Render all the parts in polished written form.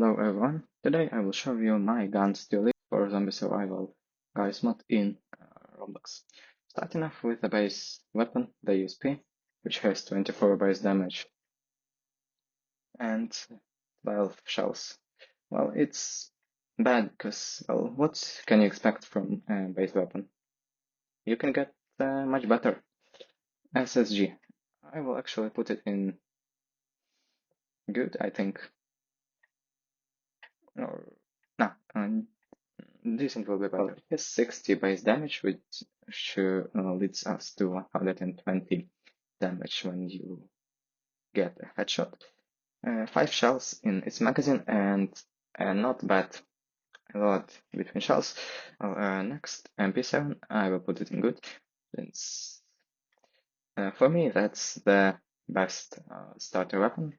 Hello everyone, today I will show you my guns to live for zombie survival guys mod in Roblox. Starting off with the base weapon, the USP, which has 24 base damage and 12 shells. Well, it's bad because, well, what can you expect from a base weapon? You can get much better. SSG. I will actually put it in good, I think. Or, no, decent will be better. It has 60 base damage, which leads us to 120 damage when you get a headshot. 5 shells in its magazine and not bad. A lot between shells. Next, MP7, I will put it in good. Since for me, that's the best starter weapon.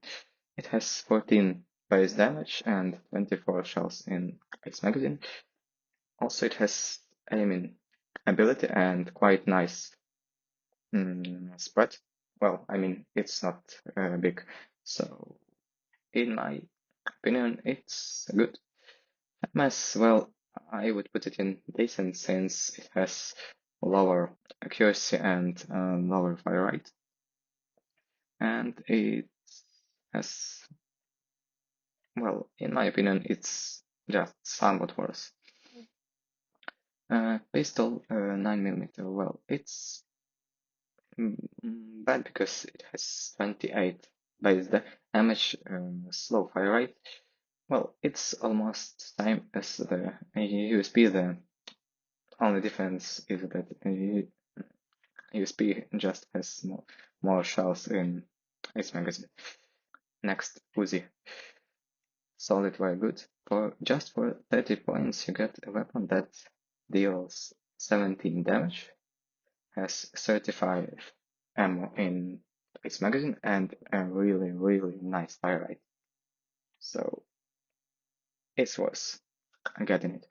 It has 14 base damage and 24 shells in its magazine. Also, it has aiming ability and quite nice spread. Well, I mean, it's not big, so in my opinion, it's good. MS, well, I would put it in decent since it has lower accuracy and lower fire rate, and it has, well, in my opinion, it's just somewhat worse. Pistol 9mm, well, it's bad because it has 28 base damage, slow fire rate. Well, it's almost same as the USP. The only difference is that USP just has more shells in its magazine. Next, Uzi. Solid, very good. For just for 30 points, you get a weapon that deals 17 damage, has 35 ammo in its magazine, and a really, really nice fire rate. So it's worth getting it.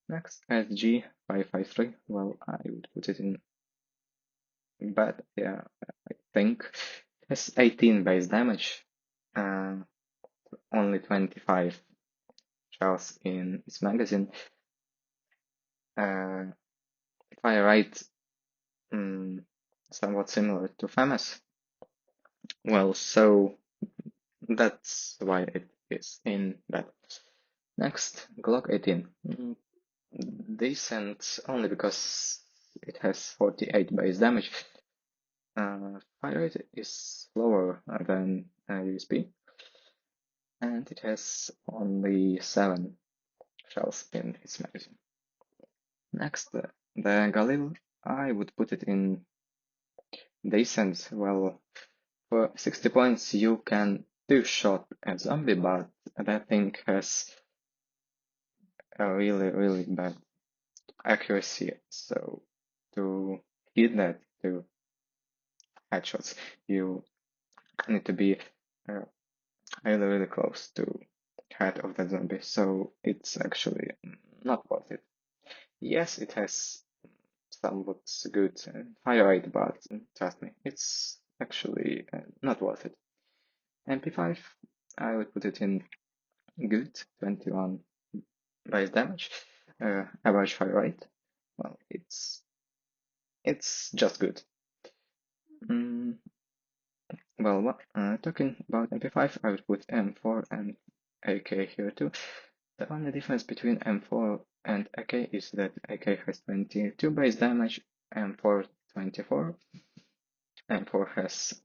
Next, SG553. Well, I would put it in bad, yeah, I think. It has 18 base damage, only 25 shells in its magazine. Fire rate somewhat similar to FAMAS. Well, so that's why it is in bad. Next, Glock 18. Decent only because it has 48 base damage. Fire rate is lower than USP, and it has only 7 shells in its magazine. Next, the Galil, I would put it in decent. Well, for 60 points you can two-shot a zombie, but that thing has a really, really bad accuracy, so to hit that to headshots, you need to be really, really close to head of the zombie, so it's actually not worth it. Yes, it has somewhat good fire rate, but trust me, it's actually not worth it. MP5, I would put it in good, 21 base damage, average fire rate. Well, it's just good. Well, talking about MP5, I would put M4 and AK here too. The only difference between M4 and AK is that AK has 22 base damage, M4 24. M4 has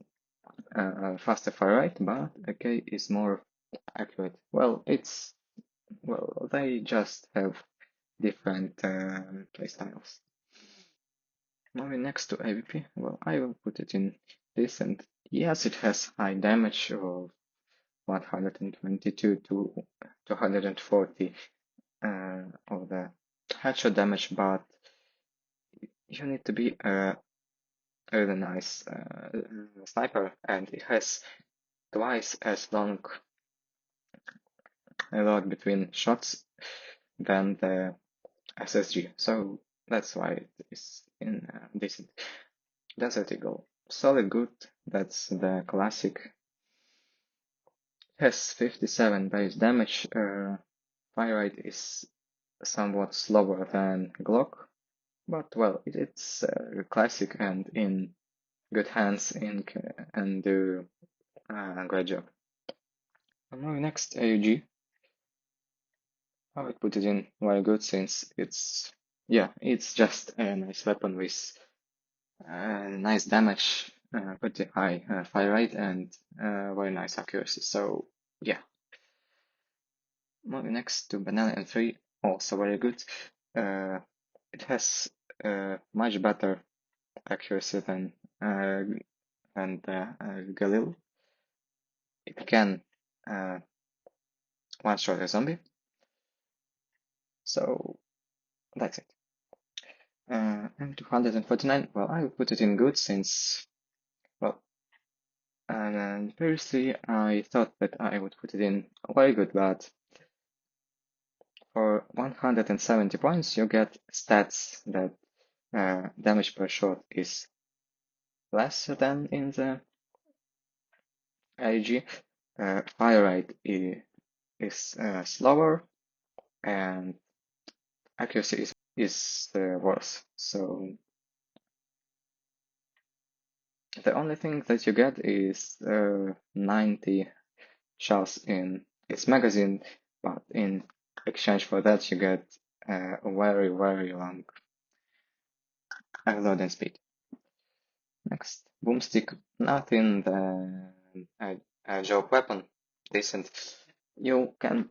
faster fire rate, but AK is more accurate. Well, they just have different playstyles. Moving next to AVP, well, I will put it in decent. Yes, it has high damage of 122 to 240 of the headshot damage, but you need to be a really nice sniper, and it has twice as long a lot between shots than the SSG, so that's why it is in decent. Desert Eagle, solid good, that's the classic. has 57 base damage. Fire rate is somewhat slower than Glock, but well, it's classic and in good hands and do a great job. Moving next, AUG. I would put it in very good since it's just a nice weapon with nice damage, pretty high fire rate, and very nice accuracy. So yeah, moving next to Banana M3, also very good. Uh, it has much better accuracy than Galil. It can one-shot a zombie, so that's it. And 249, well, I would put it in good since, well, and previously I thought that I would put it in very good, but for 170 points you get stats that damage per shot is less than in the AG, fire rate is slower, and accuracy is worse. So the only thing that you get is 90 shells in its magazine, but in exchange for that you get a very, very long loading speed. Next, boomstick, nothing than a joke weapon, decent. You can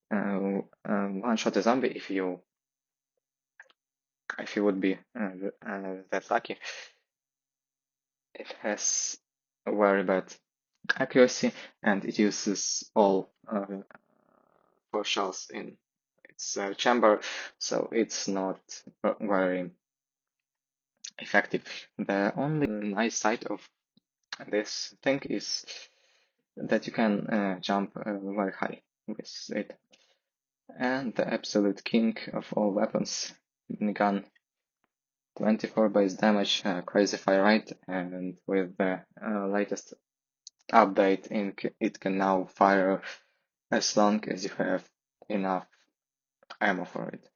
one-shot a zombie if you would be that lucky. It has a very bad accuracy, and it uses all four shells in its chamber, so it's not very effective. The only nice side of this thing is that you can jump very high with it. And the absolute king of all weapons, gun, 24 base damage, crazy fire rate, and with the latest update, it can now fire as long as you have enough ammo for it.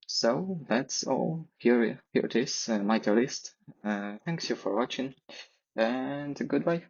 So that's all. Here it is, my tier list. Thanks you for watching, and goodbye.